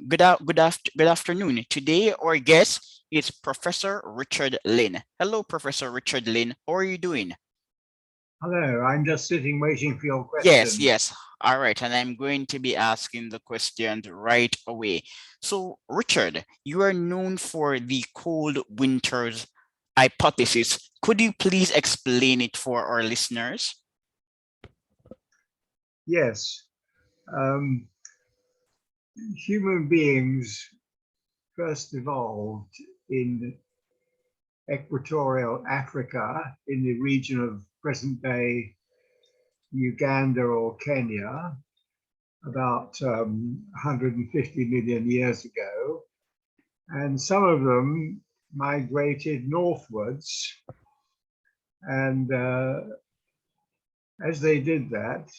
Good afternoon. Today, our guest is Professor Richard Lynn. Hello, Professor Richard Lynn. How are you doing? Hello, I'm just sitting waiting for your Yes, questions. yes. All right, and I'm going to be asking the questions right away. So, Richard, you are known for the cold winters hypothesis. Could you please explain it for our listeners? Yes, um, human beings first evolved in equatorial Africa in the region of present day Uganda or Kenya about 150 million years ago. And some of them migrated northwards. And as they did that,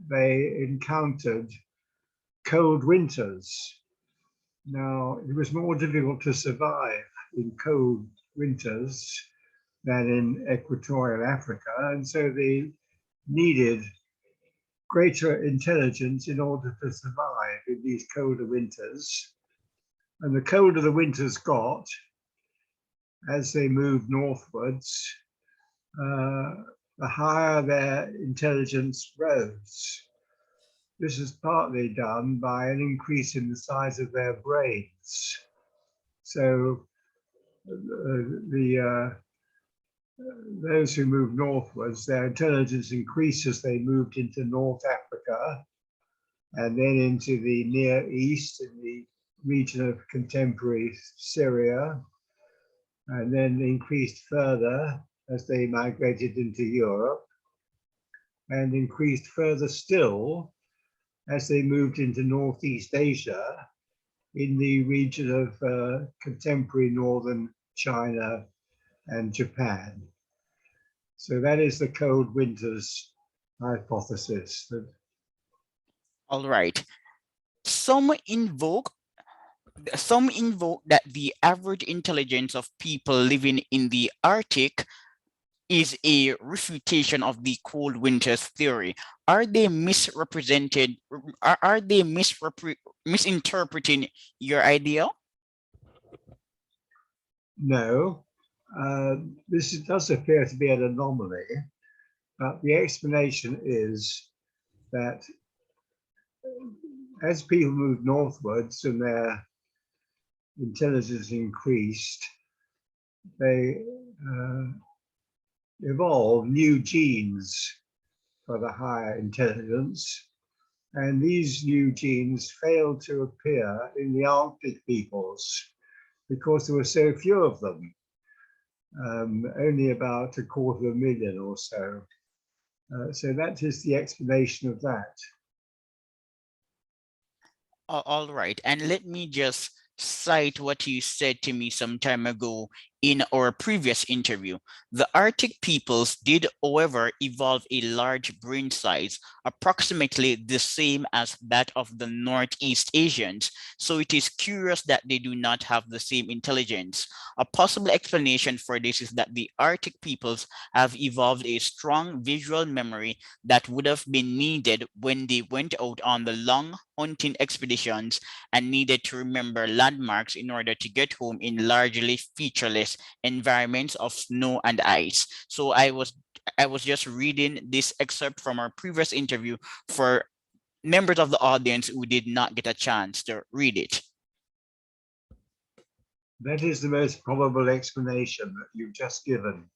they encountered cold winters. Now, it was more difficult to survive in cold winters than in equatorial Africa, and so they needed greater intelligence in order to survive in these colder winters. And the colder the winters got, as they moved northwards, the higher their intelligence rose. This is partly done by an increase in the size of their brains. So those who moved northwards, their intelligence increased as they moved into North Africa and then into the Near East in the region of contemporary Syria, and then increased further as they migrated into Europe, and increased further still as they moved into Northeast Asia in the region of contemporary northern China and Japan. So that is the cold winters hypothesis. All right. Some invoke some invoke that the average intelligence of people living in the Arctic is a refutation of the cold winters theory. Are they misrepresented? Are they misinterpreting your idea? No, this does appear to be an anomaly, but the explanation is that as people moved northwards and their intelligence increased, they evolved new genes for the higher intelligence. And these new genes failed to appear in the Arctic peoples because there were so few of them, only about 250,000 or so. So that is the explanation of that. All right, and let me just cite what you said to me some time ago in our previous interview. The Arctic peoples did, however, evolve a large brain size, approximately the same as that of the Northeast Asians. So it is curious that they do not have the same intelligence. A possible explanation for this is that the Arctic peoples have evolved a strong visual memory that would have been needed when they went out on the long hunting expeditions and needed to remember landmarks in order to get home in largely featureless environments of snow and ice. So I was just reading this excerpt from our previous interview for members of the audience who did not get a chance to read it. That is the most probable explanation that you've just given.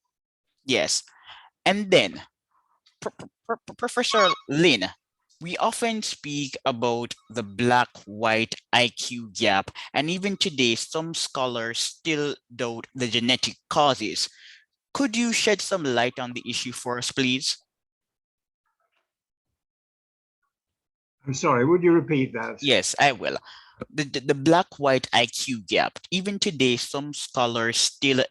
Yes. And then Professor Lynn, we often speak about the black-white IQ gap, and even today, some scholars still doubt the genetic causes. Could you shed some light on the issue for us, please? I'm sorry, would you repeat that? Yes, I will. The black-white IQ gap, even today, some scholars still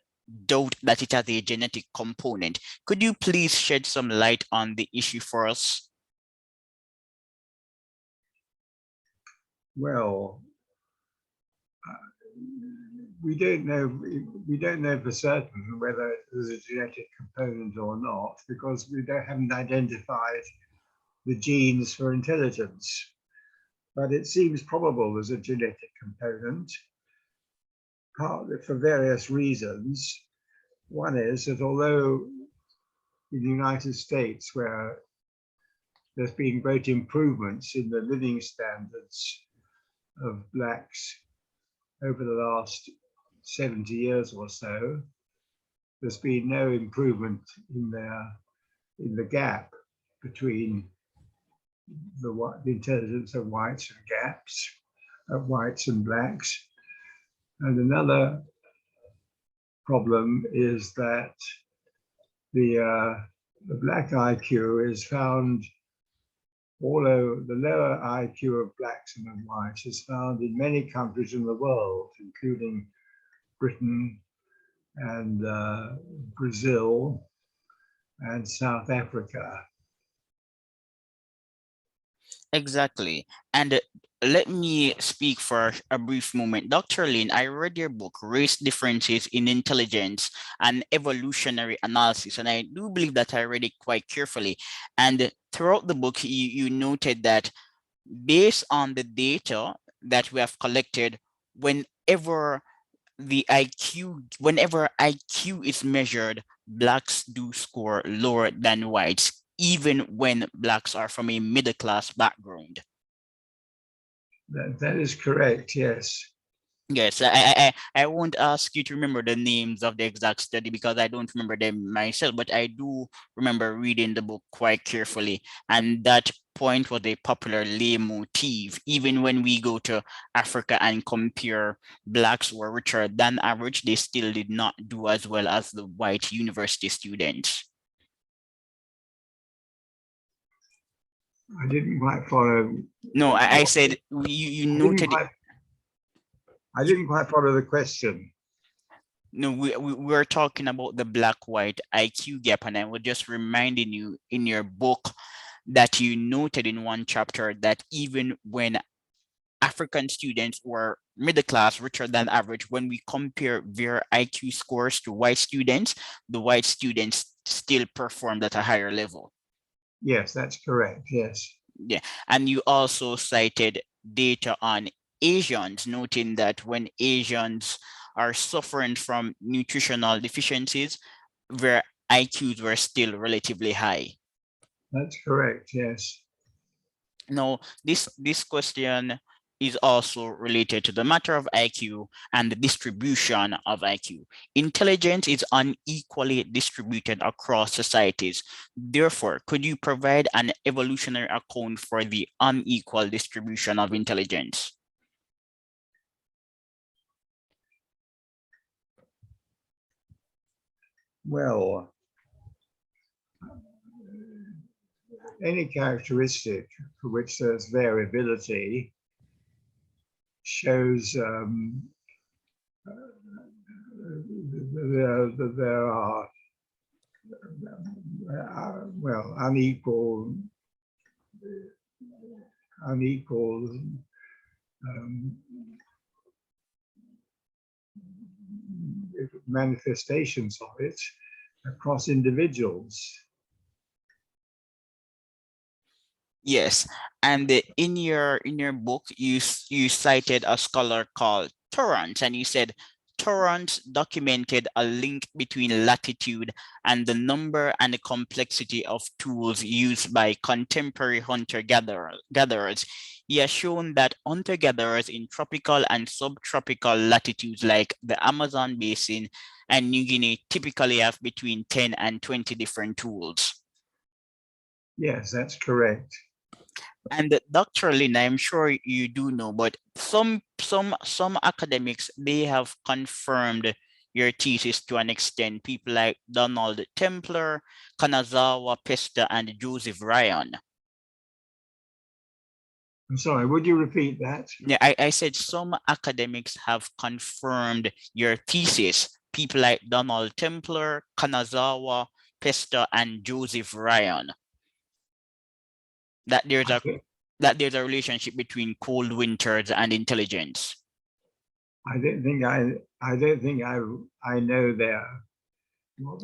doubt that it has a genetic component. Could you please shed some light on the issue for us? Well, we don't know for certain whether there's a genetic component or not because we haven't identified the genes for intelligence. but it seems probable there's a genetic component, partly for various reasons. One is that although in the United States, where there's been great improvements in the living standards of blacks over the last 70 years or so, there's been no improvement in the gap between the intelligence of whites and gaps of whites and blacks. And another problem is that the black IQ is found, although the lower IQ of blacks and of whites is found in many countries in the world, including Britain and Brazil and South Africa. Exactly. And let me speak for a brief moment. Dr. Lynn, I read your book, Race Differences in Intelligence and Evolutionary Analysis, and I do believe that I read it quite carefully. And throughout the book, you noted that based on the data that we have collected, whenever IQ is measured, blacks do score lower than whites, even when blacks are from a middle class background. That is correct, yes. Yes, I won't ask you to remember the names of the exact study because I don't remember them myself, but I do remember reading the book quite carefully. And that point was a popular lay motif. Even when we go to Africa and compare blacks were richer than average, they still did not do as well as the white university students. I didn't quite follow. No, I said you noted. I didn't quite follow the question. No, we were talking about the black-white IQ gap, and I was just reminding you in your book that you noted in one chapter that even when African students were middle class, richer than average, when we compare their IQ scores to white students, the white students still performed at a higher level. Yes, that's correct, yes. Yeah, and you also cited data on Asians, noting that when Asians are suffering from nutritional deficiencies, their IQs were still relatively high. That's correct, yes. Now, this question is also related to the matter of IQ and the distribution of IQ. Intelligence is unequally distributed across societies. Therefore, could you provide an evolutionary account for the unequal distribution of intelligence? Well, any characteristic for which there's variability shows there are well, unequal manifestations of it across individuals. Yes, and in your book, you cited a scholar called Torrance, and you said Torrance documented a link between latitude and the number and the complexity of tools used by contemporary hunter-gatherers. He has shown that hunter-gatherers in tropical and subtropical latitudes like the Amazon basin and New Guinea typically have between 10 and 20 different tools. Yes, that's correct. And Dr. Lynn, I'm sure you do know, but some academics, they have confirmed your thesis to an extent. People like Donald Templer, Kanazawa Pesta, and Joseph Ryan. I'm sorry, would you repeat that? Yeah, I said some academics have confirmed your thesis. People like Donald Templer, Kanazawa Pesta, and Joseph Ryan. That there's a relationship between cold winters and intelligence. I don't think I know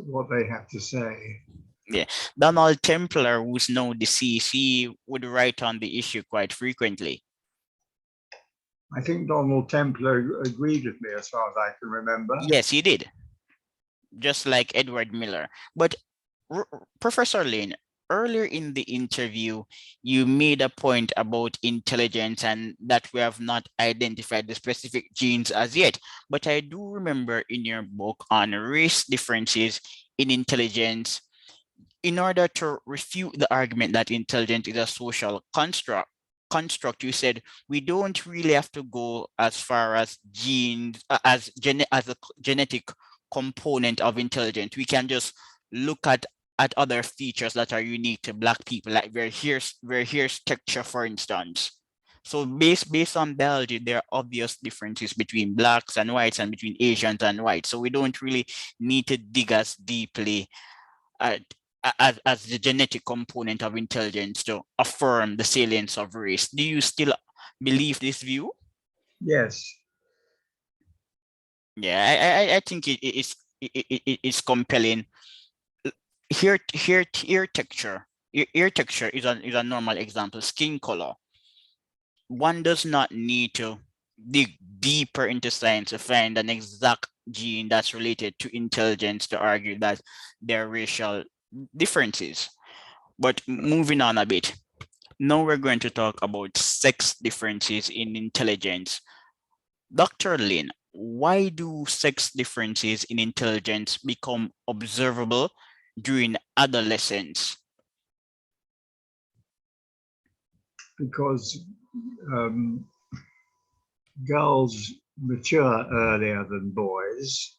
what they have to say. Yeah, Donald Templer, who's now deceased, he would write on the issue quite frequently. I think Donald Templer agreed with me as far as I can remember. Yes, he did, just like Edward Miller. But Professor Lynn, earlier in the interview, you made a point about intelligence and that we have not identified the specific genes as yet. But I do remember in your book on race differences in intelligence, in order to refute the argument that intelligence is a social construct, you said we don't really have to go as far as genes as a genetic component of intelligence. We can just look at other features that are unique to Black people, like where here's texture, for instance. So based on biology, there are obvious differences between Blacks and whites and between Asians and whites. So we don't really need to dig as deeply uh, as the genetic component of intelligence to affirm the salience of race. Do you still believe this view? Yes. Yeah, I think it is compelling. Ear texture. Ear texture is a normal example. Skin color. One does not need to dig deeper into science to find an exact gene that's related to intelligence to argue that there are racial differences. But moving on a bit, now we're going to talk about sex differences in intelligence. Dr. Lin, why do sex differences in intelligence become observable during adolescence? Because girls mature earlier than boys,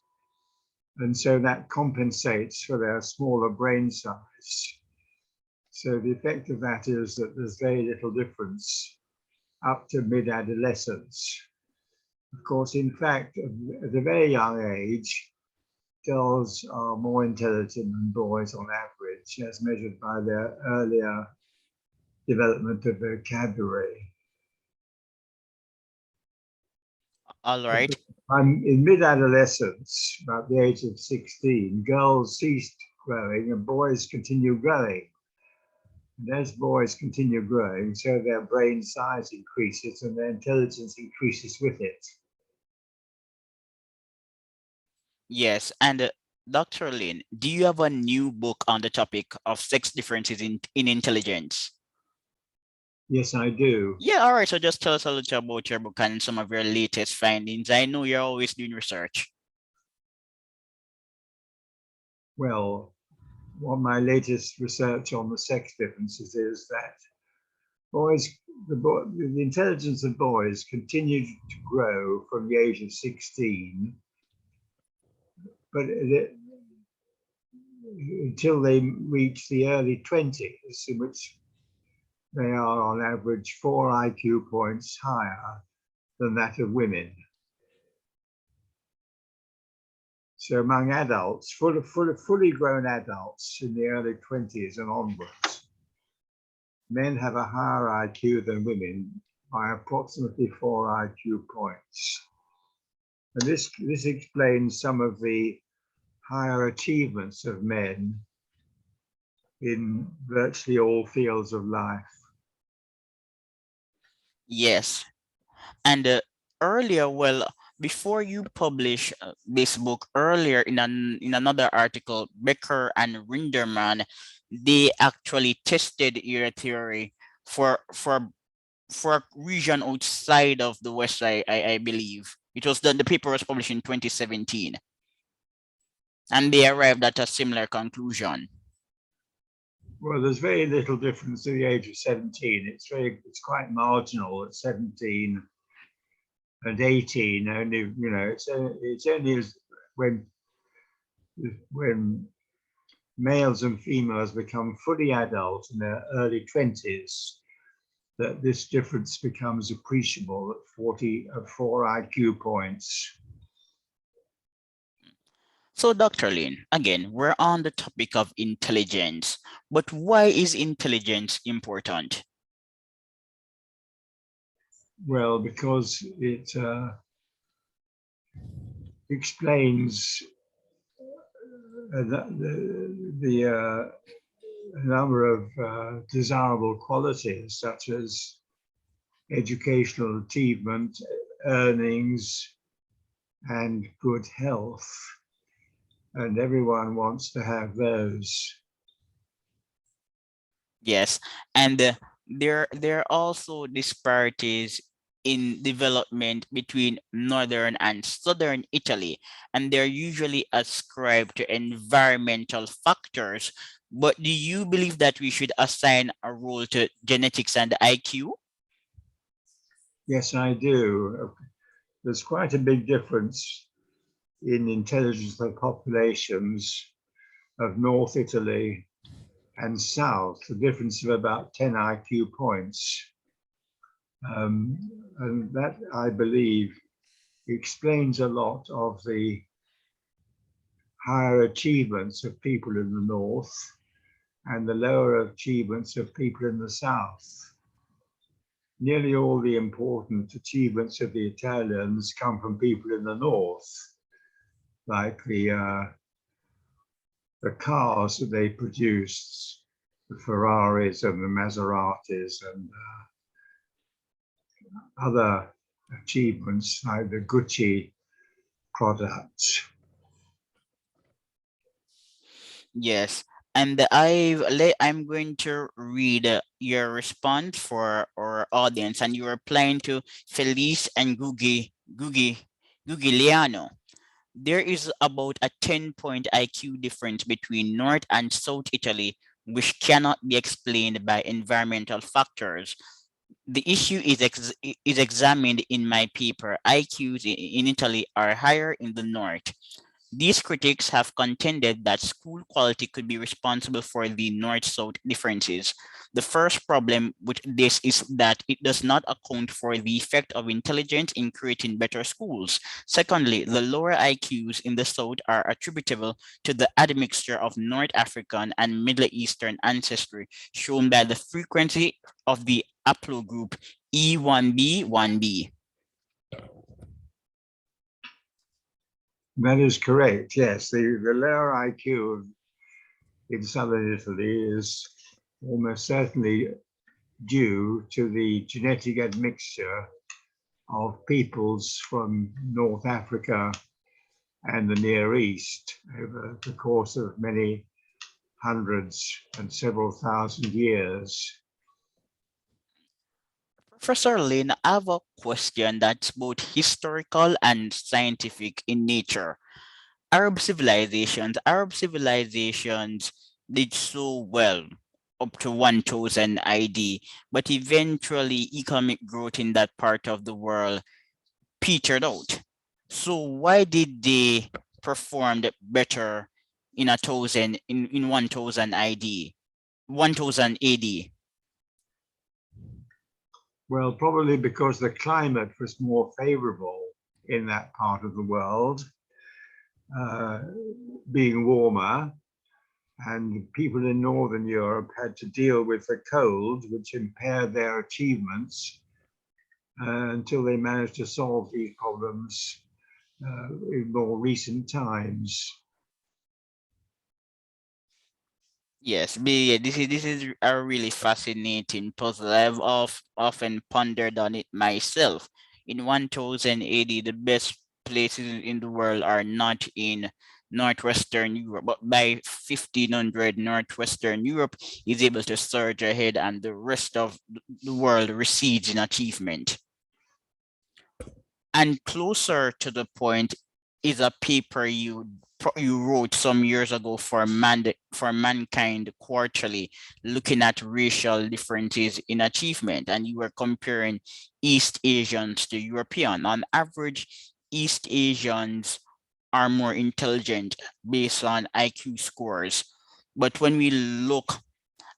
and so that compensates for their smaller brain size. So the effect of that is that there's very little difference up to mid-adolescence. Of course, in fact, at a very young age, girls are more intelligent than boys on average, as measured by their earlier development of vocabulary. All right. I'm in mid-adolescence, about the age of 16, girls ceased growing and boys continue growing. And as boys continue growing, so their brain size increases and their intelligence increases with it. Yes, and Dr. Lin, do you have a new book on the topic of sex differences in intelligence? Yes, I do. Yeah, all right. So just tell us a little about your book and some of your latest findings. I know you're always doing research. Well, what my latest research on the sex differences is that boys, the intelligence of boys continued to grow from the age of 16, but until they reach the early 20s, in which they are on average 4 IQ points higher than that of women. So among adults, fully grown adults in the early 20s and onwards, men have a higher IQ than women by approximately 4 IQ points. And this explains some of the higher achievements of men in virtually all fields of life. Yes. And earlier, well, before you publish this book, earlier in another article, Becker and Rinderman, they actually tested your theory for a region outside of the West, I believe. It was the paper was published in 2017. And they arrived at a similar conclusion. Well, there's very little difference at the age of 17. It's quite marginal at 17 and 18. Only, it's only when males and females become fully adult in their early 20s that this difference becomes appreciable at 4 IQ points. So, Dr. Lin, again, we're on the topic of intelligence, but why is intelligence important? Well, because it explains the number of desirable qualities, such as educational achievement, earnings, and good health. And everyone wants to have those. Yes, and there are also disparities in development between northern and southern Italy, and they're usually ascribed to environmental factors. But do you believe that we should assign a role to genetics and IQ? Yes, I do. There's quite a big difference in intelligence of populations of North Italy and South, a difference of about 10 IQ points. And that, I believe, explains a lot of the higher achievements of people in the North and the lower achievements of people in the South. Nearly all the important achievements of the Italians come from people in the North, like the cars that they produced, the Ferraris and the Maseratis, and other achievements like the Gucci products. Yes, and I'm going to read your response for our audience, and you are applying to Felice and Gugigliano. There is about a 10-point IQ difference between North and South Italy, which cannot be explained by environmental factors. The issue is examined in my paper. IQs in Italy are higher in the North. These critics have contended that school quality could be responsible for the north-south differences. The first problem with this is that it does not account for the effect of intelligence in creating better schools. Secondly, the lower IQs in the south are attributable to the admixture of North African and Middle Eastern ancestry, shown by the frequency of the haplogroup E1b1b. That is correct, yes. The lower IQ in southern Italy is almost certainly due to the genetic admixture of peoples from North Africa and the Near East over the course of many hundreds and several thousand years. Professor Lynn, I have a question that's both historical and scientific in nature. Arab civilizations did so well up to 1000 ID, but eventually economic growth in that part of the world petered out. So why did they perform better in 1000 ID, 1000 AD? Well, probably because the climate was more favorable in that part of the world, uh, being warmer, and people in Northern Europe had to deal with the cold, which impaired their achievements until they managed to solve these problems in more recent times. Yes, this is a really fascinating puzzle. Often pondered on it myself. In 1080, the best places in the world are not in northwestern Europe, but by 1500, northwestern Europe is able to surge ahead, and the rest of the world recedes in achievement. And closer to the point is a paper you wrote some years ago for Mankind Quarterly, looking at racial differences in achievement, and you were comparing East Asians to European. On average, East Asians are more intelligent based on IQ scores. But when we look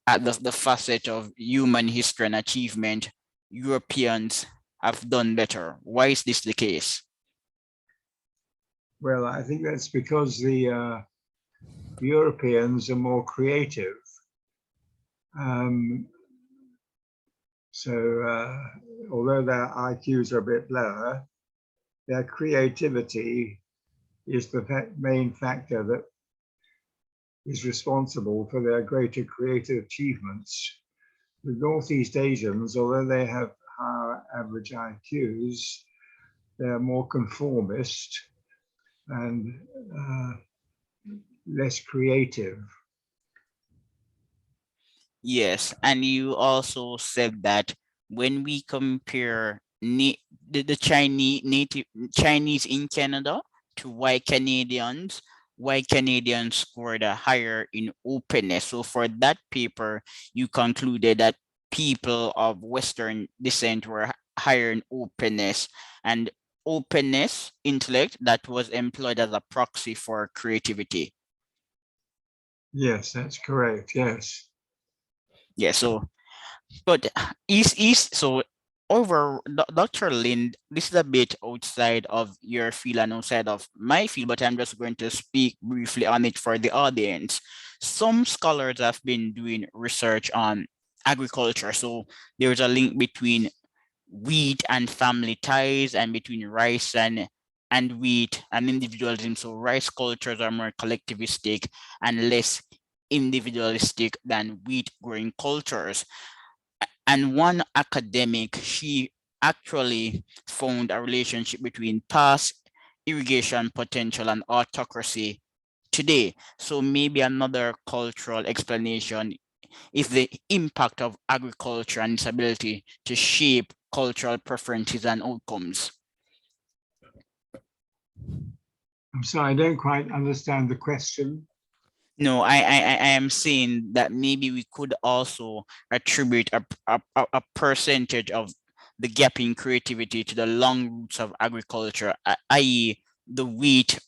at the facet of human history and achievement, Europeans have done better. Why is this the case? Well, I think that's because the Europeans are more creative. Um, although their IQs are a bit lower, their creativity is the main factor that is responsible for their greater creative achievements. The Northeast Asians, although they have higher average IQs, they're more conformist and less creative. Yes, and you also said that when we compare the Chinese in Canada to white Canadians scored a higher in openness. So for that paper, you concluded that people of Western descent were higher in openness, and openness, intellect, that was employed as a proxy for creativity. Yes, that's correct. Yes. Yeah, so but so over Dr. Lynn, this is a bit outside of your field and outside of my field, but I'm just going to speak briefly on it for the audience. Some scholars have been doing research on agriculture. So there's a link between wheat and family ties, and between rice and wheat and individualism. So rice cultures are more collectivistic and less individualistic than wheat growing cultures. And one academic, she actually found a relationship between past irrigation potential and autocracy today. So maybe another cultural explanation is the impact of agriculture and its ability to shape cultural preferences and outcomes. I'm sorry, I don't quite understand the question. No, I am saying that maybe we could also attribute a percentage of the gap in creativity to the long roots of agriculture, i.e. the wheat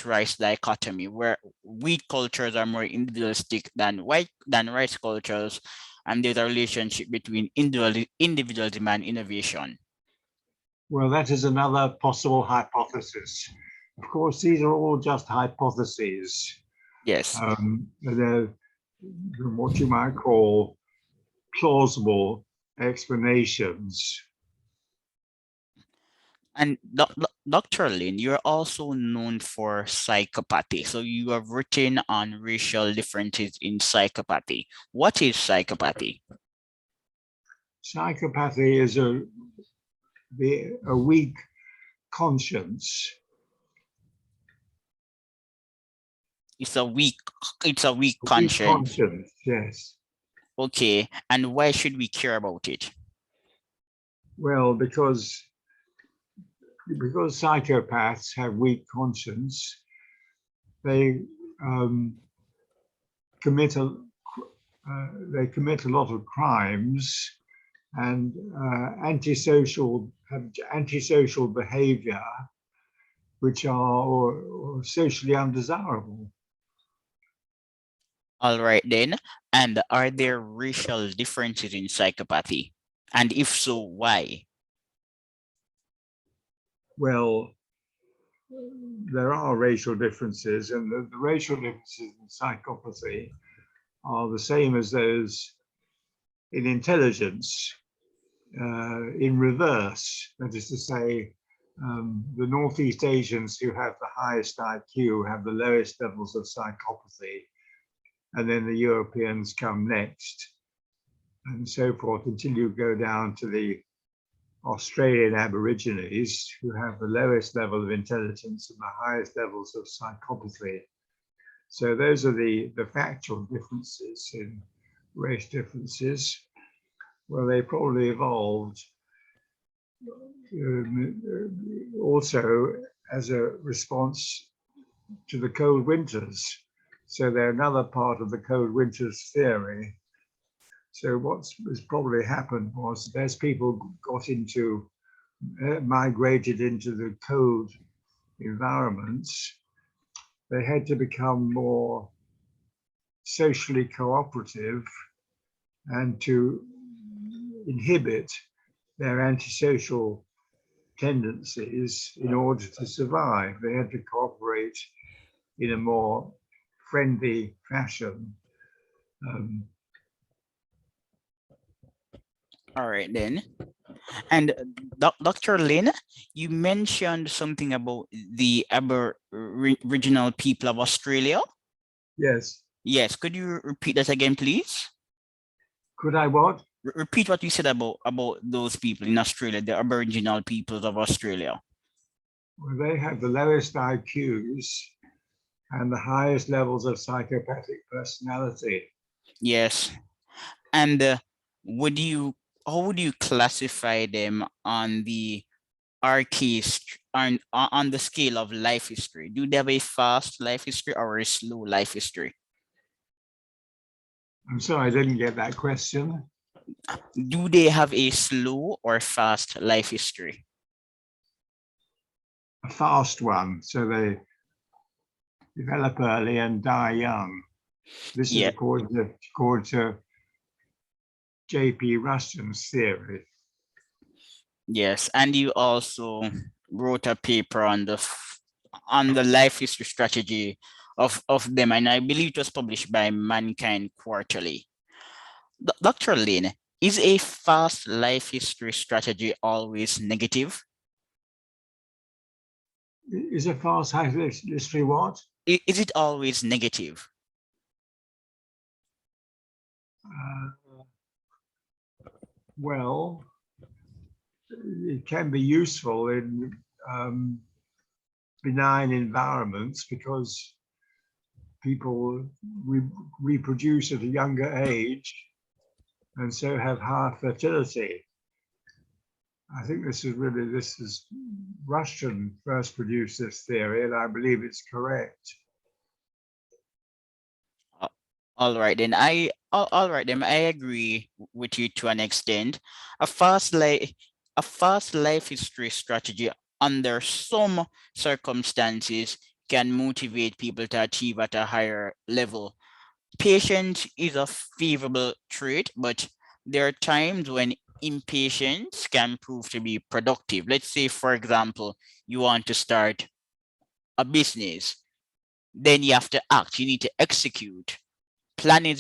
rice dichotomy, where wheat cultures are more individualistic than rice cultures, and there's a relationship between individualism and innovation. Well, that is another possible hypothesis. Of course, these are all just hypotheses. Yes. They're what you might call plausible explanations. And Dr. Lin, you're also known for psychopathy. So you have written on racial differences in psychopathy. What is psychopathy? Psychopathy is a weak conscience. It's a weak A weak conscience. conscience, yes. Okay. And why should we care about it? Well, because psychopaths have weak conscience, they commit a lot of crimes and antisocial behavior, which are or socially undesirable. All right then. And are there racial differences in psychopathy? And if so, why? Well, there are racial differences, and the racial differences in psychopathy are the same as those in intelligence, in reverse. That is to say, the Northeast Asians who have the highest IQ have the lowest levels of psychopathy, and then the Europeans come next, and so forth, until you go down to the Australian Aborigines, who have the lowest level of intelligence and the highest levels of psychopathy. So those are the factual differences in race differences. Well, they probably evolved also as a response to the cold winters. So they're another part of the cold winters theory. So what's probably happened was as people migrated into the cold environments, they had to become more socially cooperative and to inhibit their antisocial tendencies in order to survive. They had to cooperate in a more friendly fashion. All right then. And Dr. Lin, you mentioned something about the Aboriginal people of Australia. Yes. Yes, could you repeat that again, please? Could I what? Repeat what you said about those people in Australia, the Aboriginal peoples of Australia. Well, they have the lowest IQs and the highest levels of psychopathic personality. Yes. And would you how would you classify them on the on the scale of life history? Do they have a fast life history or a slow life history? I'm sorry, I didn't get that question. Do they have a slow or fast life history? A fast one, so they develop early and die young. This is Yeah, according to J.P. Rustin's theory. yes. And you also wrote a paper on on the life history strategy of them, and I believe it was published by Mankind Quarterly. Dr. Lynn, is a fast life history strategy always negative? Is a fast history what? Is it always negative? Uh, well, it can be useful in benign environments because people reproduce at a younger age and so have higher fertility. I think this is Rustin first produced this theory, and I believe it's correct. Uh, all right then. I agree with you to an extent. A fast life a fast life history strategy under some circumstances can motivate people to achieve at a higher level. Patience is a favorable trait, but there are times when impatience can prove to be productive. Let's say, for example, you want to start a business, then you have to act, you need to execute. Planning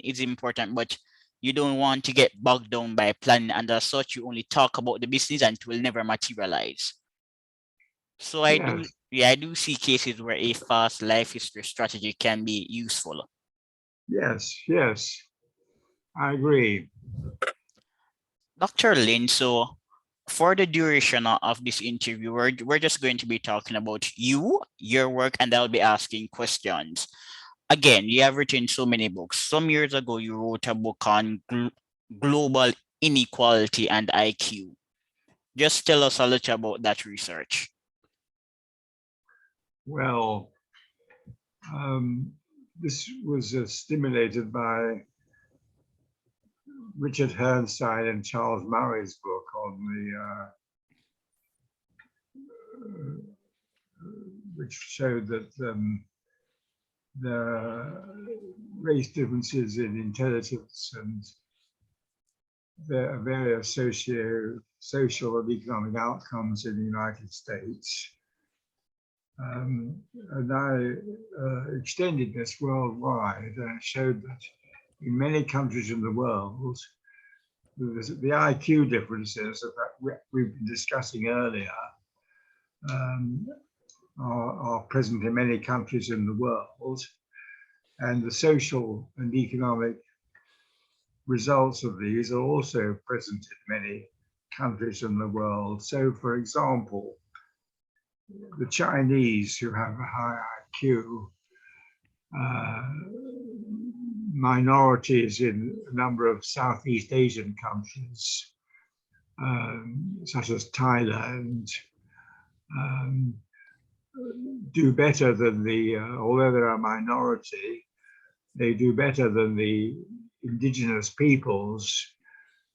is important, but you don't want to get bogged down by planning, and as such, you only talk about the business and it will never materialize. So Yes, I do see cases where a fast life history strategy can be useful. yes, I agree. Dr. Lin, so for the duration of this interview, we're just going to be talking about you, your work, and I'll be asking questions. Again, you have written so many books. Some years ago, you wrote a book on global inequality and IQ. Just tell us a little about that research. Well, this was stimulated by Richard Herrnstein and Charles Murray's book on which showed that the race differences in intelligence and the various social and economic outcomes in the United States. And I extended this worldwide and showed that in many countries in the world, the IQ differences that we've been discussing earlier are present in many countries in the world, and the social and economic results of these are also present in many countries in the world. So, for example, the Chinese, who have a high IQ, minorities in a number of Southeast Asian countries, such as Thailand, do better than although they're a minority, they do better than the indigenous peoples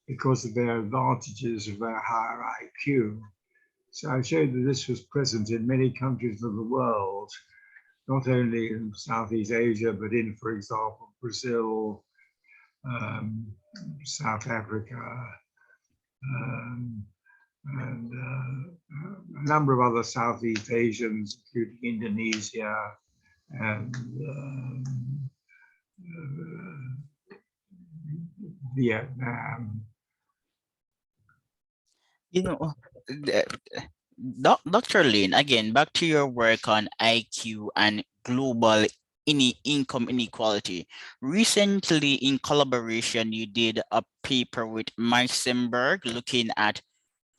because of their advantages of their higher IQ. So I showed that this was present in many countries of the world, not only in Southeast Asia, but in, for example, Brazil, South Africa, and a number of other Southeast Asians, including Indonesia and Vietnam. You know, the- Dr. Lin, again, back to your work on IQ and global income inequality. Recently, in collaboration, you did a paper with Meisenberg looking at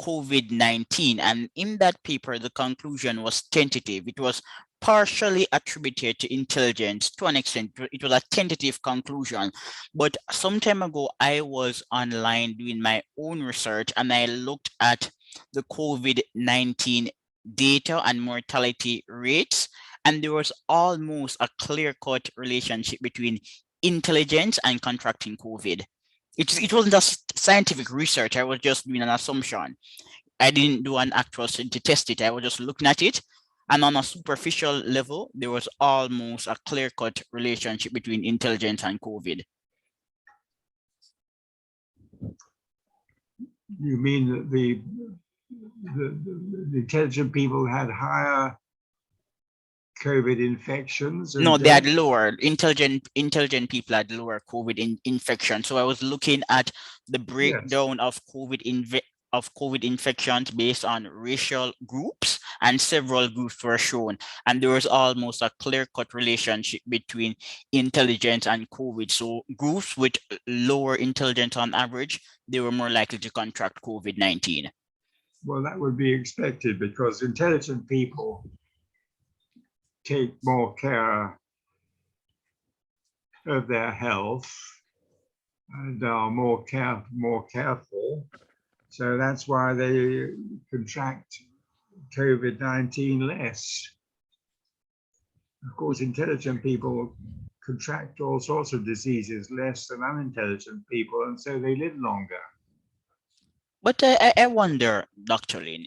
COVID-19. And in that paper, the conclusion was tentative. It was partially attributed to intelligence to an extent. It was a tentative conclusion. But some time ago, I was online doing my own research and I looked at the COVID-19 data and mortality rates. And there was almost a clear-cut relationship between intelligence and contracting COVID. It wasn't just scientific research. I was just doing an assumption. I didn't do an actual study to test it. I was just looking at it. And on a superficial level, there was almost a clear-cut relationship between intelligence and COVID. You mean that the intelligent people had higher COVID infections? No, they had lower intelligent people had lower COVID infection. So I was looking at the breakdown of COVID infections based on racial groups, and several groups were shown. And there was almost a clear-cut relationship between intelligence and COVID. So groups with lower intelligence on average, they were more likely to contract COVID-19. Well, that would be expected because intelligent people take more care of their health and are more careful. So that's why they contract COVID-19 less. Of course, intelligent people contract all sorts of diseases less than unintelligent people, and so they live longer. But I wonder, Dr. Lynn,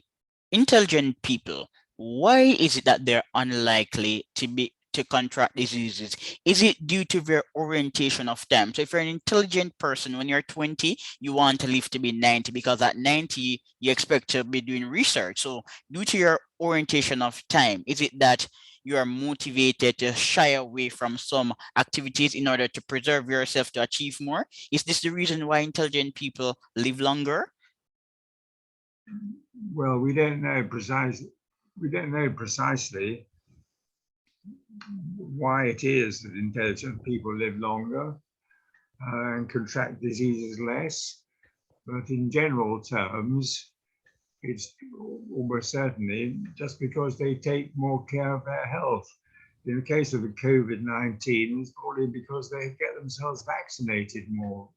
intelligent people, why is it that they're unlikely to contract diseases? Is it due to their orientation of time? So if you're an intelligent person, when you're 20, you want to live to be 90 because at 90, you expect to be doing research. So due to your orientation of time, is it that you are motivated to shy away from some activities in order to preserve yourself to achieve more? Is this the reason why intelligent people live longer? Well, we don't know precisely why it is that intelligent people live longer and contract diseases less. But in general terms, it's almost certainly just because they take more care of their health. In the case of the COVID-19, it's probably because they get themselves vaccinated more.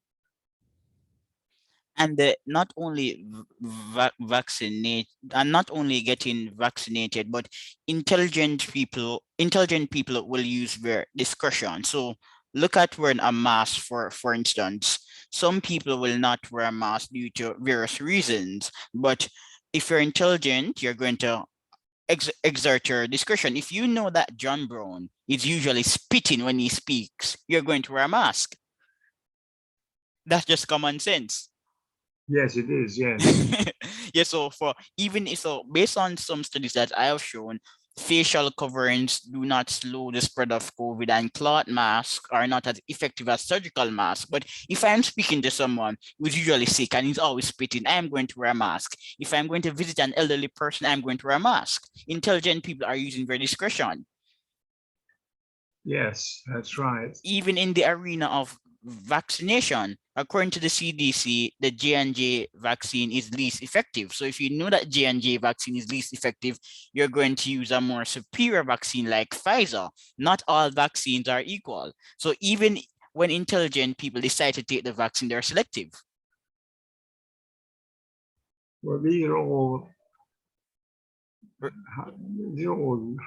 And not only vaccinate and not only getting vaccinated, but intelligent people will use their discretion. So look at wearing a mask, for instance. Some people will not wear a mask due to various reasons, but if you're intelligent, you're going to exert your discretion. If you know that John Brown is usually spitting when he speaks, you're going to wear a mask. That's just common sense. Yes, it is. Yes. Yeah. So based on some studies that I have shown, facial coverings do not slow the spread of COVID, and cloth masks are not as effective as surgical masks. But if I'm speaking to someone who's usually sick and he's always spitting, I am going to wear a mask. If I'm going to visit an elderly person, I'm going to wear a mask. Intelligent people are using their discretion. Yes, that's right. Even in the arena of vaccination, according to the CDC, the J&J vaccine is least effective. So if you know that J&J vaccine is least effective, you're going to use a more superior vaccine like Pfizer. Not all vaccines are equal. So even when intelligent people decide to take the vaccine, they're selective. Well, these are all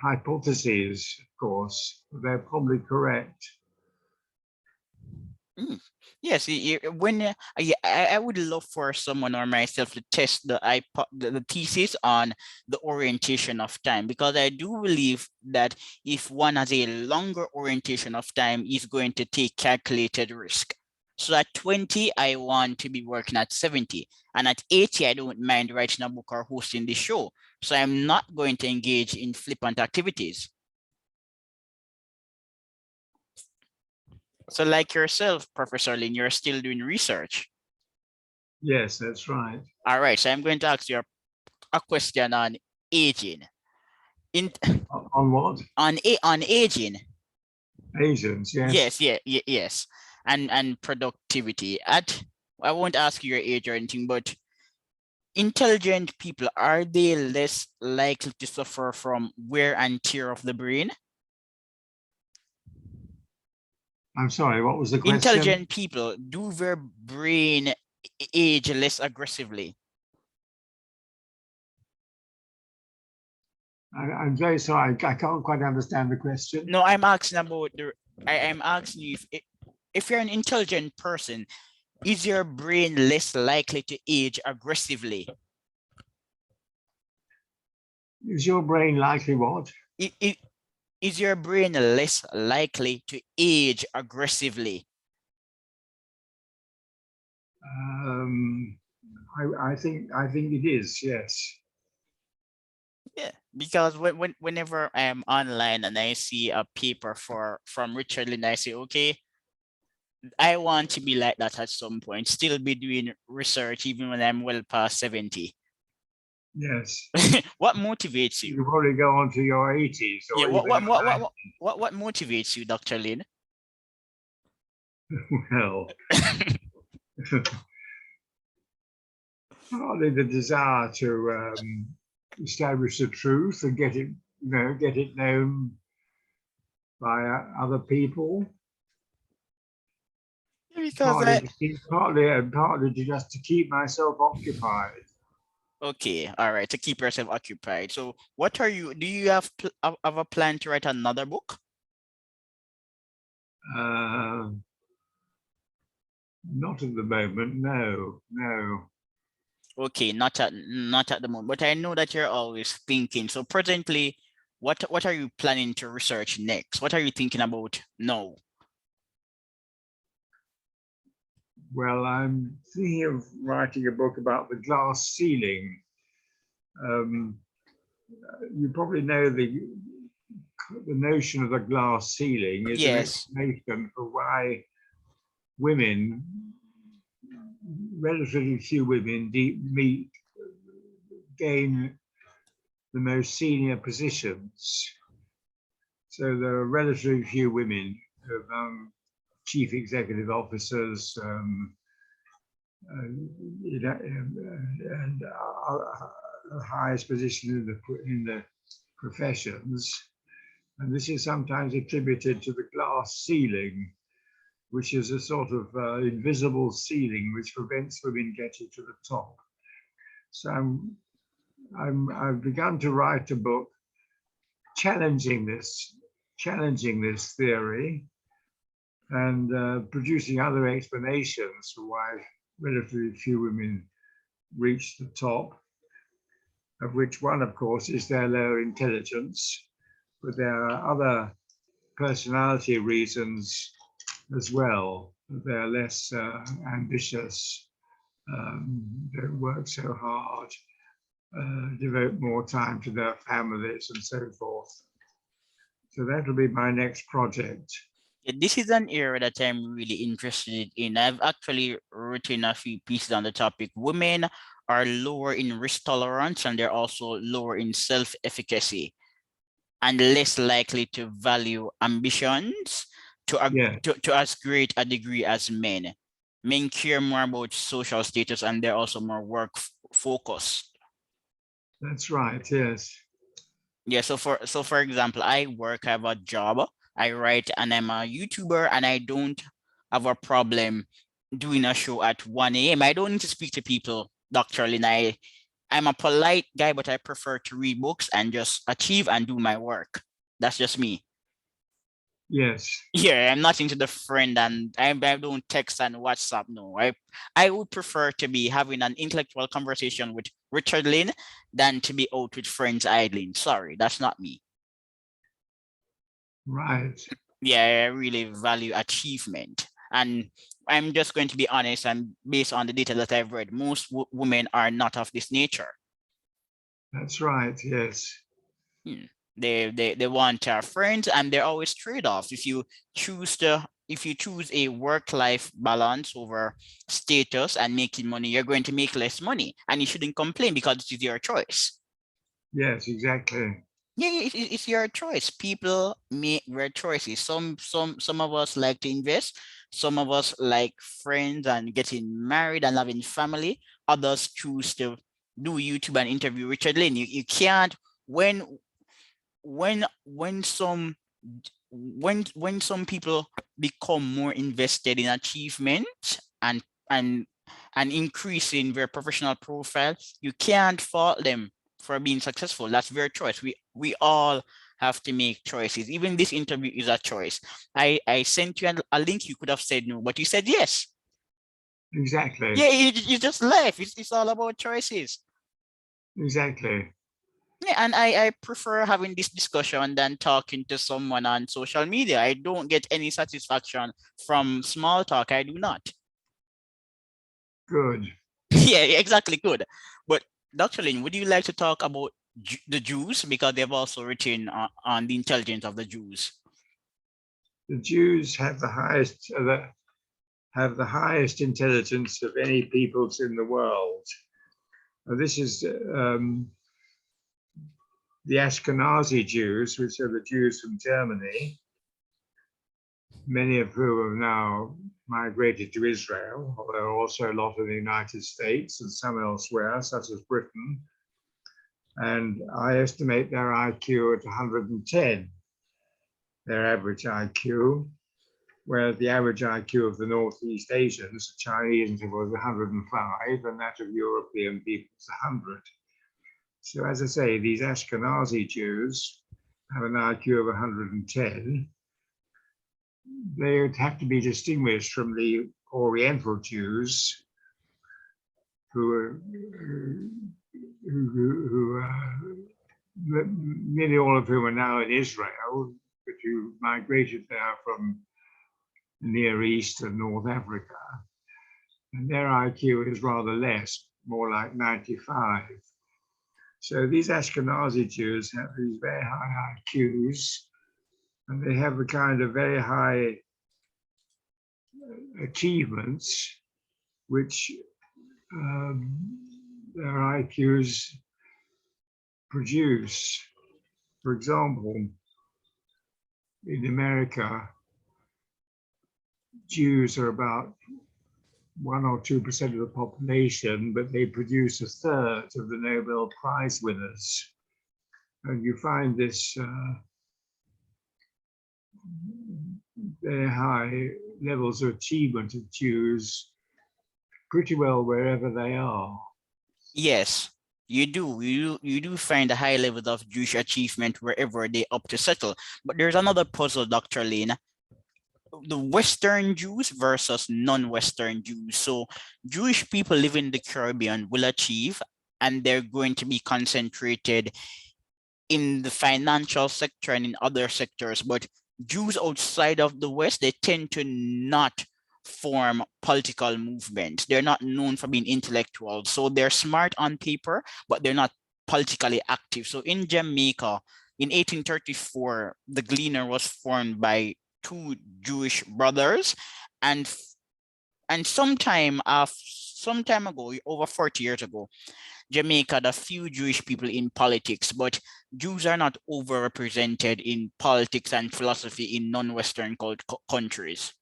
hypotheses, of course. They're probably correct. Yes, I would love for someone or myself to test the thesis on the orientation of time, because I do believe that if one has a longer orientation of time, is going to take calculated risk. So at 20, I want to be working at 70. And at 80, I don't mind writing a book or hosting the show. So I'm not going to engage in flippant activities. So like yourself, Professor Lynn, you're still doing research. Yes, that's right. All right, so I'm going to ask you a question on aging. On what? On aging. Asians, yes. Yes. And productivity. I won't ask you your age or anything, but intelligent people, are they less likely to suffer from wear and tear of the brain? I'm sorry, what was the question? Intelligent people, do their brain age less aggressively? I'm very sorry, I can't quite understand the question. No, I'm asking about I'm asking you if you're an intelligent person, is your brain less likely to age aggressively? Is your brain likely what? Is your brain less likely to age aggressively? I think it is, yes. Yeah, because whenever I'm online and I see a paper from Richard Lynn, I say, okay, I want to be like that at some point, still be doing research even when I'm well past 70. Yes. What motivates you? You probably go on to your 80s Yeah, or even your 90s. what motivates you, Dr. Lynn? Well, partly the desire to establish the truth and get it known by other people. Because I Partly to just to keep myself occupied. Okay, all right, to keep yourself occupied. So what are you, do you have a plan to write another book? Not at the moment, no. Okay, not at the moment, but I know that you're always thinking. So presently, what are you planning to research next? What are you thinking about now? Well, I'm thinking of writing a book about the glass ceiling. You probably know the notion of the glass ceiling is an Yes. explanation for why women, relatively few women, gain the most senior positions. So there are relatively few women chief executive officers, and the highest position in the professions. And this is sometimes attributed to the glass ceiling, which is a sort of invisible ceiling which prevents women getting to the top. So I've begun to write a book challenging this theory and producing other explanations for why relatively few women reach the top, of which one, of course, is their lower intelligence, but there are other personality reasons as well. They're less ambitious, don't work so hard, devote more time to their families and so forth. So that will be my next project. This is an area that I'm really interested in. I've actually written a few pieces on the topic. Women are lower in risk tolerance and they're also lower in self-efficacy and less likely to value ambitions to as great a degree as men. Men care more about social status and they're also more work focused. That's right, yes. Yeah, so for example, I have a job, I write and I'm a YouTuber and I don't have a problem doing a show at 1 a.m. I don't need to speak to people, Dr. Lynn. I'm a polite guy, but I prefer to read books and just achieve and do my work. That's just me. Yes. Yeah, I'm not into the friend and I don't text and WhatsApp. No, I would prefer to be having an intellectual conversation with Richard Lynn than to be out with friends idling. Sorry, that's not me. Right. Yeah, I really value achievement. And I'm just going to be honest, and based on the data that I've read, most women are not of this nature. That's right, yes. They want to have friends and they're always trade-offs. If you choose a work-life balance over status and making money, you're going to make less money and you shouldn't complain because it is your choice. Yes, exactly. Yeah, it's your choice. People make their choices. Some of us like to invest. Some of us like friends and getting married and having family. Others choose to do YouTube and interview Richard Lynn. You can't when when some when some people become more invested in achievement and and and increasing their professional profile, you can't fault them for being successful. That's their choice. We all have to make choices. Even this interview is a choice. I sent you a link. You could have said no, but you said yes. Exactly. Yeah, you just left. It's all about choices. Exactly. Yeah, and I prefer having this discussion than talking to someone on social media. I don't get any satisfaction from small talk. I do not. Good. Yeah, exactly. Good. But Dr. Lin, would you like to talk about the Jews because they've also written on the intelligence of the Jews? The Jews have the highest intelligence of any peoples in the world. This is the Ashkenazi Jews, which are the Jews from Germany, many of whom have now migrated to Israel, although also a lot in the United States and some elsewhere, such as Britain. And I estimate their IQ at 110, their average IQ, whereas the average IQ of the Northeast Asians, the Chinese, was 105, and that of European people is 100. So, as I say, these Ashkenazi Jews have an IQ of 110. They would have to be distinguished from the Oriental Jews, who nearly all of whom are now in Israel, but who migrated there from the Near East and North Africa. And their IQ is rather less, more like 95. So these Ashkenazi Jews have these very high IQs, and they have a kind of very high achievements, which their IQs produce. For example, in America, Jews are about 1 or 2% of the population, but they produce a third of the Nobel Prize winners. And you find this very high levels of achievement of Jews pretty well wherever they are. Yes, you do. You do find a high level of Jewish achievement wherever they opt to settle. But there's another puzzle, Dr. Lane. The Western Jews versus non-Western Jews. So Jewish people living in the Caribbean will achieve, and they're going to be concentrated in the financial sector and in other sectors. But Jews outside of the West, they tend to not form political movements. They're not known for being intellectual. So they're smart on paper, but they're not politically active. So in Jamaica, in 1834, the Gleaner was formed by two Jewish brothers, and some time ago, over 40 years ago, Jamaica had a few Jewish people in politics, but Jews are not overrepresented in politics and philosophy in non-Western countries.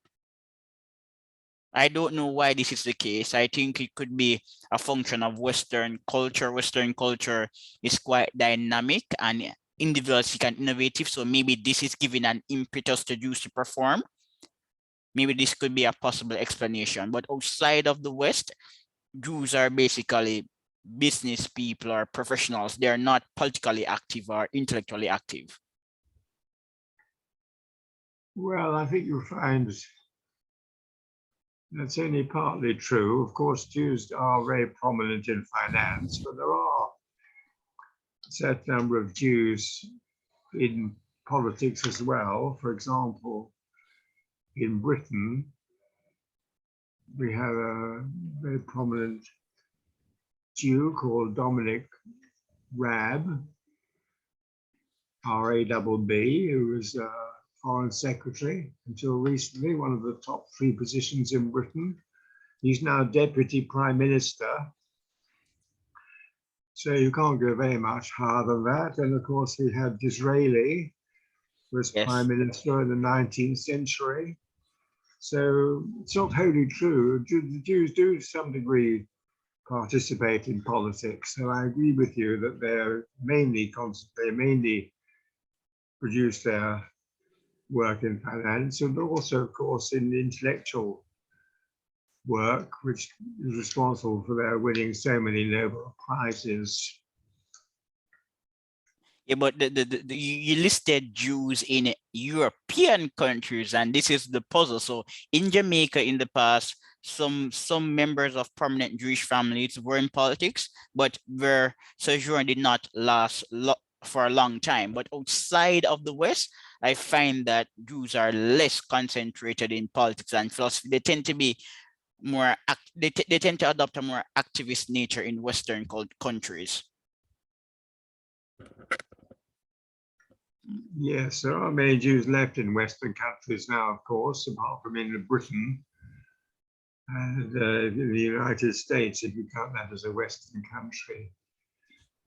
I don't know why this is the case. I think it could be a function of Western culture. Western culture is quite dynamic and individualistic and innovative. So maybe this is giving an impetus to Jews to perform. Maybe this could be a possible explanation. But outside of the West, Jews are basically business people or professionals. They are not politically active or intellectually active. Well, I think you'll find that's only partly true. Of course, Jews are very prominent in finance, but there are a certain number of Jews in politics as well. For example, in Britain, we have a very prominent Jew called Dominic Raab, R-A-B-B, who was Foreign Secretary until recently, one of the top 3 positions in Britain. He's now Deputy Prime Minister. So you can't go very much higher than that. And of course, we had Disraeli was prime Yes. minister in the 19th century. So it's not wholly true. The Jews do to some degree participate in politics. So I agree with you that they mainly produce their work in finance and also, of course, in intellectual work, which is responsible for their winning so many Nobel Prizes. Yeah, but you listed Jews in European countries, and this is the puzzle. So in Jamaica in the past, some members of prominent Jewish families were in politics, but their sojourn did not last for a long time. But outside of the West, I find that Jews are less concentrated in politics and philosophy. They tend to be they tend to adopt a more activist nature in Western countries. Yes, there are many Jews left in Western countries now, of course, apart from in Britain and in the United States, if you count that as a Western country.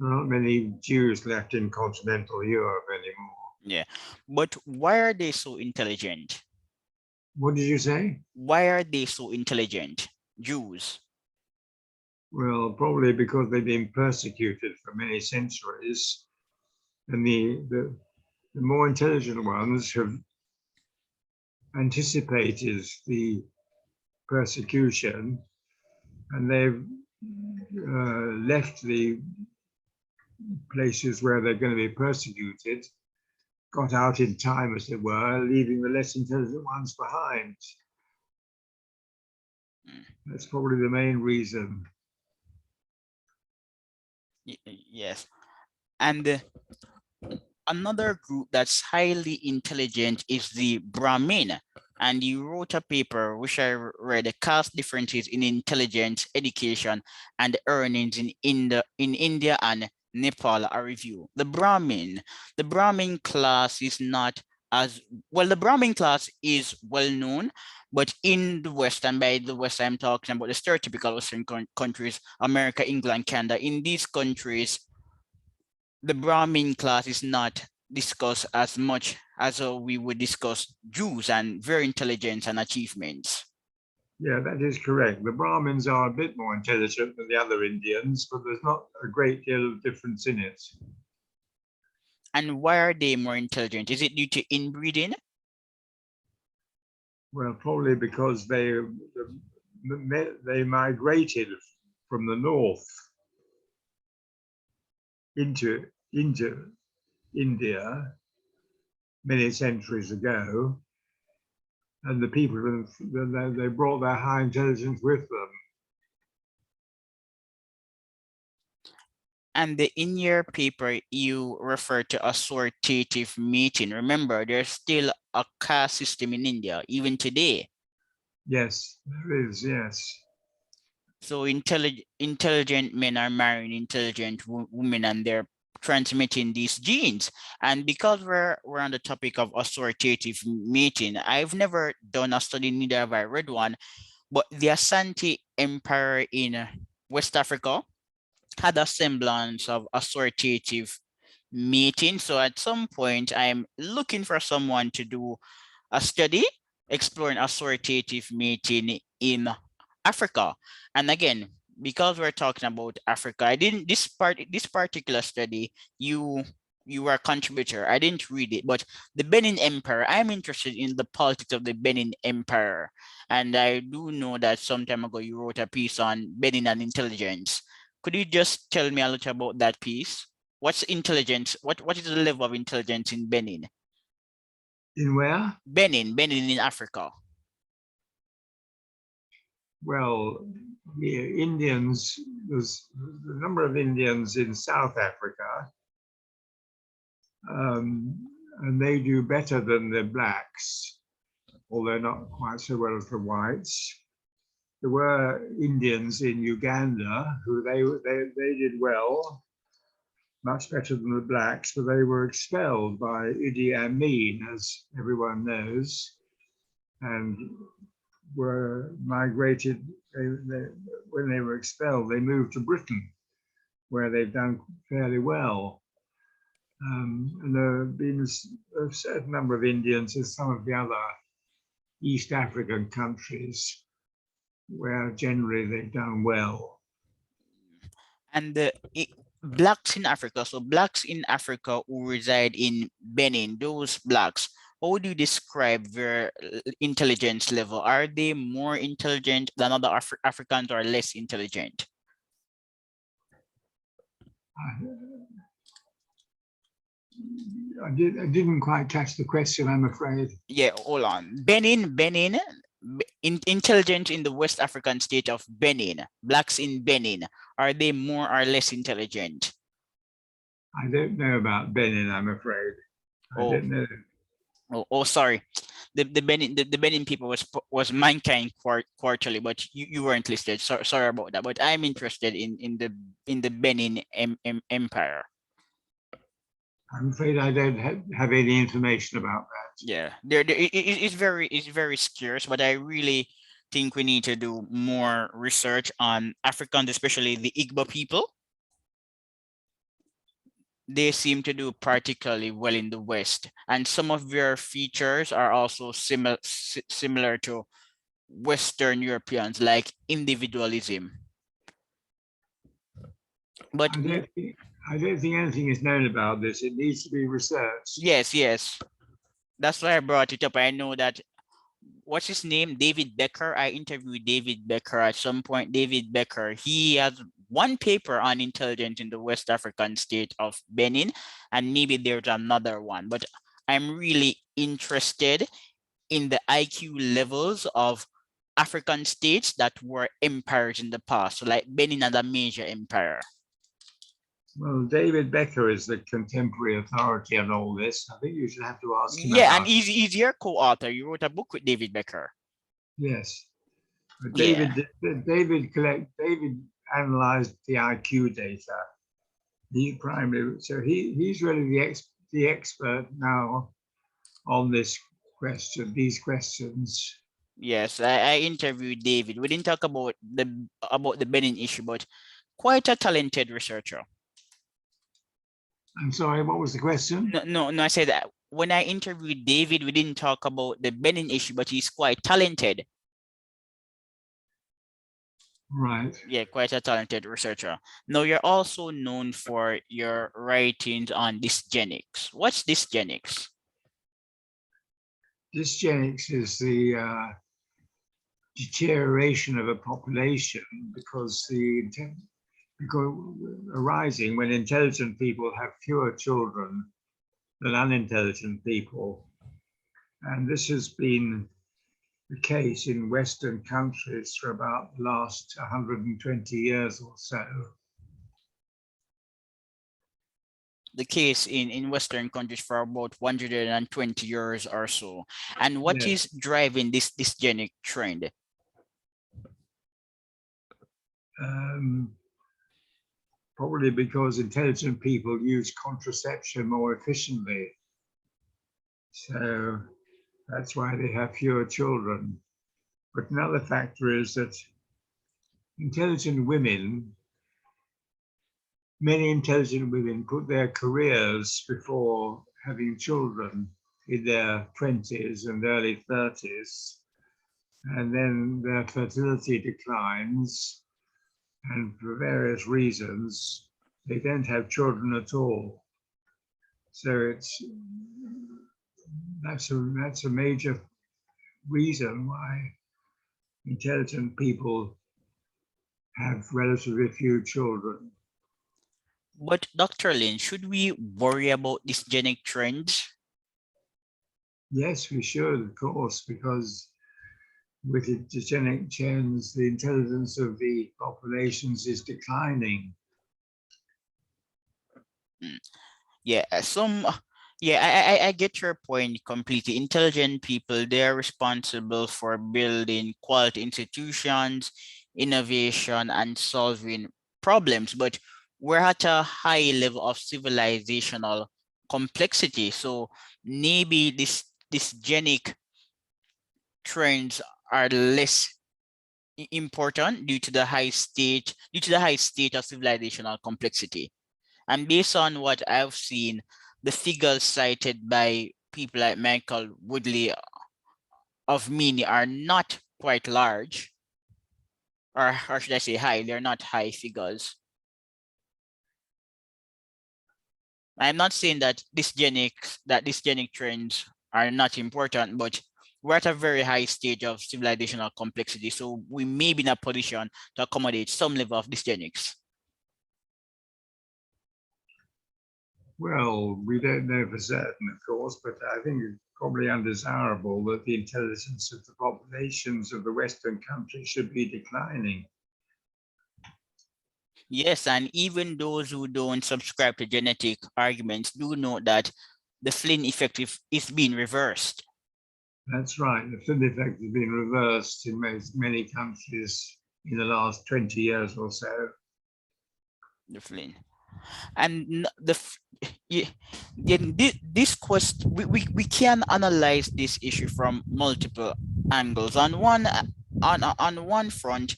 There aren't many Jews left in continental Europe anymore. Yeah, but why are they so intelligent? What did you say? Why are they so intelligent, Jews? Well, probably because they've been persecuted for many centuries, and the more intelligent ones have anticipated the persecution, and they've left the places where they're going to be persecuted, got out in time, as it were, leaving the less intelligent ones behind. That's probably the main reason. Yes. And another group that's highly intelligent is the Brahmin. And you wrote a paper which I read, the caste differences in intelligence, education, and earnings in India and Nepal, a review. The Brahmin class is not as well. The Brahmin class is well known, but in the West, and by the West, I'm talking about the stereotypical Western countries, America, England, Canada. In these countries, the Brahmin class is not discussed as much as we would discuss Jews and their intelligence and achievements. Yeah, that is correct. The Brahmins are a bit more intelligent than the other Indians, but there's not a great deal of difference in it. And why are they more intelligent? Is it due to inbreeding? Well, probably because they migrated from the north into India many centuries ago, and the people they brought their high intelligence with them. And in your paper, you refer to assortative mating. Remember, there's still a caste system in India, even today. Yes, there is, yes. So intelligent men are marrying intelligent women, and they're transmitting these genes. And because we're on the topic of assortative mating, I've never done a study, neither have I read one, but the Asante Empire in West Africa had a semblance of assortative mating. So at some point, I'm looking for someone to do a study exploring assortative mating in Africa. And again, because we're talking about Africa, I didn't this particular study, you were a contributor. I didn't read it, but the Benin Empire, I'm interested in the politics of the Benin Empire. And I do know that some time ago you wrote a piece on Benin and intelligence. Could you just tell me a little about that piece? What's intelligence? What is the level of intelligence in Benin? In where? Benin in Africa. Well, the Indians, there's the number of Indians in South Africa, and they do better than the blacks, although not quite so well as the whites. There were Indians in Uganda who they did well, much better than the blacks, but they were expelled by Idi Amin, as everyone knows, and were migrated. When they were expelled, they moved to Britain, where they've done fairly well. And there have been a certain number of Indians in some of the other East African countries where generally they've done well. And blacks in Africa, so blacks in Africa who reside in Benin, those blacks, how would you describe their intelligence level? Are they more intelligent than other Africans or less intelligent? I didn't quite catch the question, I'm afraid. Yeah, hold on. Benin, intelligent in the West African state of Benin, blacks in Benin, are they more or less intelligent? I don't know about Benin, I'm afraid. I Oh, don't know. sorry. The Benin people was mankind quarterly, but you weren't listed. Sorry about that. But I'm interested in the Benin Empire. I'm afraid I don't have any information about that. Yeah, it's very scarce, but I really think we need to do more research on Africans, especially the Igbo people. They seem to do particularly well in the West, and some of their features are also similar to Western Europeans, like individualism. But I don't think anything is known about this. It needs to be researched. yes, that's why I brought it up. I know that, what's his name? David Becker. I interviewed David Becker at some point. David Becker, he has one paper on intelligence in the West African state of Benin, and maybe there's another one, but I'm really interested in the IQ levels of African states that were empires in the past. So like Benin had a major empire. Well, David Becker is the contemporary authority on all this. I think you should have to ask him. Yeah, and he's your co-author. You wrote a book with David Becker. Yes. But Yeah. David analyzed the IQ data. He's really the expert now on these questions. Yes, I interviewed David. We didn't talk about the Benin issue, but quite a talented researcher. I'm sorry, what was the question? No, I said that when I interviewed David, we didn't talk about the Benin issue, but he's quite talented. Right. Yeah, quite a talented researcher. Now, you're also known for your writings on dysgenics. What's dysgenics? Dysgenics is the deterioration of a population because arising when intelligent people have fewer children than unintelligent people. And this has been the case in Western countries for about the last 120 years or so. The case in Western countries for about 120 years or so. And what is driving this dysgenic trend? Probably because intelligent people use contraception more efficiently. So that's why they have fewer children. But another factor is that many intelligent women put their careers before having children in their 20s and early 30s, and then their fertility declines, and for various reasons, they don't have children at all. So that's a major reason why intelligent people have relatively few children. But Dr. Lynn, should we worry about dysgenic trends? Yes, we should, of course, because with the dysgenic trends, the intelligence of the populations is declining. Yeah, I get your point completely. Intelligent people, they are responsible for building quality institutions, innovation, and solving problems. But we're at a high level of civilizational complexity. So maybe this dysgenic trends are less important due to the high state of civilizational complexity. And based on what I've seen, the figures cited by people like Michael Woodley of Mini are not quite large, or should I say high? They're not high figures. I'm not saying that dysgenic trends are not important, but we're at a very high stage of civilizational complexity, so we may be in a position to accommodate some level of dysgenics. Well, we don't know for certain, of course, but I think it's probably undesirable that the intelligence of the populations of the Western countries should be declining. Yes, and even those who don't subscribe to genetic arguments do know that the Flynn effect is being reversed. That's right. The Flynn effect has been reversed in many countries in the last 20 years or so. The Flynn. And this question, we can analyze this issue from multiple angles. On one front,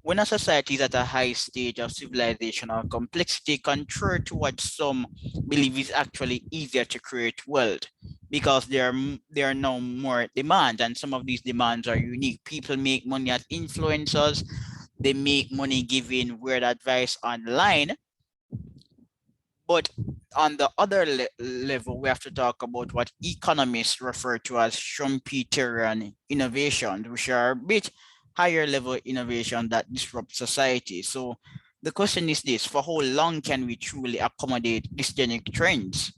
when a society is at a high stage of civilizational complexity, contrary to what some believe, is actually easier to create wealth because there are now more demands, and some of these demands are unique. People make money as influencers. They make money giving weird advice online. But on the other level, we have to talk about what economists refer to as Schumpeterian innovations, which are a bit higher level innovation that disrupt society. So the question is this: for how long can we truly accommodate dysgenic trends?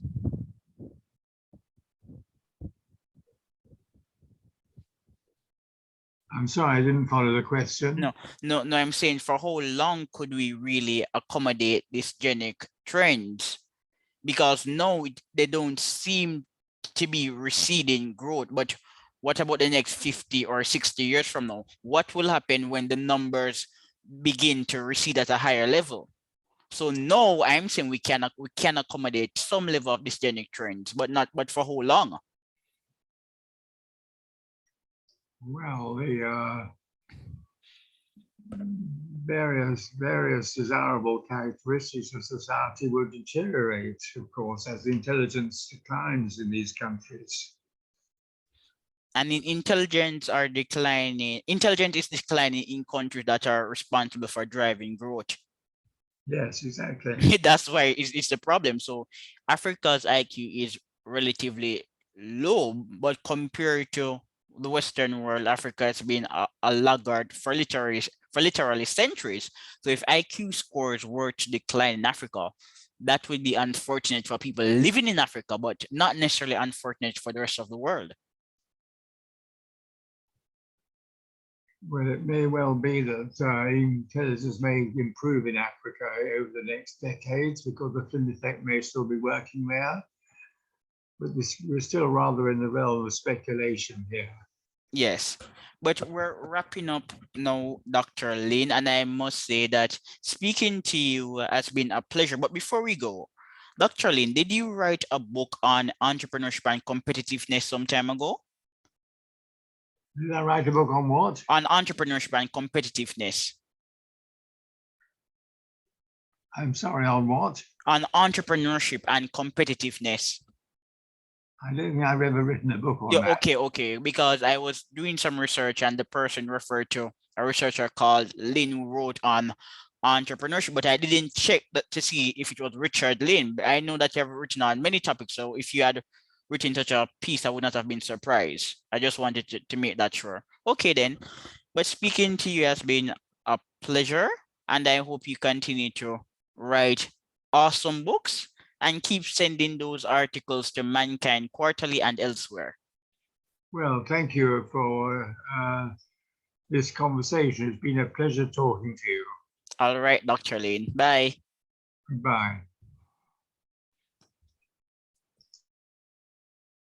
I'm sorry, I didn't follow the question. No, I'm saying for how long could we really accommodate dysgenic trends? Because now they don't seem to be receding growth, but what about the next 50 or 60 years from now? What will happen when the numbers begin to recede at a higher level? So no, I'm saying we can accommodate some level of dysgenic trends, but for how long? Well, the various desirable characteristics of society will deteriorate, of course, as the intelligence declines in these countries. And intelligence is declining in countries that are responsible for driving growth. Yes, exactly. That's why it's the problem. So Africa's IQ is relatively low, but compared to the Western world, Africa has been a laggard for literally centuries. So if IQ scores were to decline in Africa, that would be unfortunate for people living in Africa, but not necessarily unfortunate for the rest of the world. Well, it may well be that intelligence may improve in Africa over the next decades because the Flynn effect may still be working there. But we're still rather in the realm of speculation here. Yes, but we're wrapping up now, Dr. Lynn, and I must say that speaking to you has been a pleasure. But before we go, Dr. Lynn, did you write a book on entrepreneurship and competitiveness some time ago? Did I write a book on what? On entrepreneurship and competitiveness. I'm sorry, on what? On entrepreneurship and competitiveness. I don't think I've ever written a book on that. Okay, because I was doing some research and the person referred to a researcher called Lynn who wrote on entrepreneurship, but I didn't check to see if it was Richard Lynn. I know that you have written on many topics, so if you had written such a piece, I would not have been surprised. I just wanted to make that sure. Okay then, but speaking to you has been a pleasure, and I hope you continue to write awesome books and keep sending those articles to Mankind Quarterly and elsewhere. Well, thank you for this conversation. It's been a pleasure talking to you. All right, Dr. Lane. Bye. Goodbye.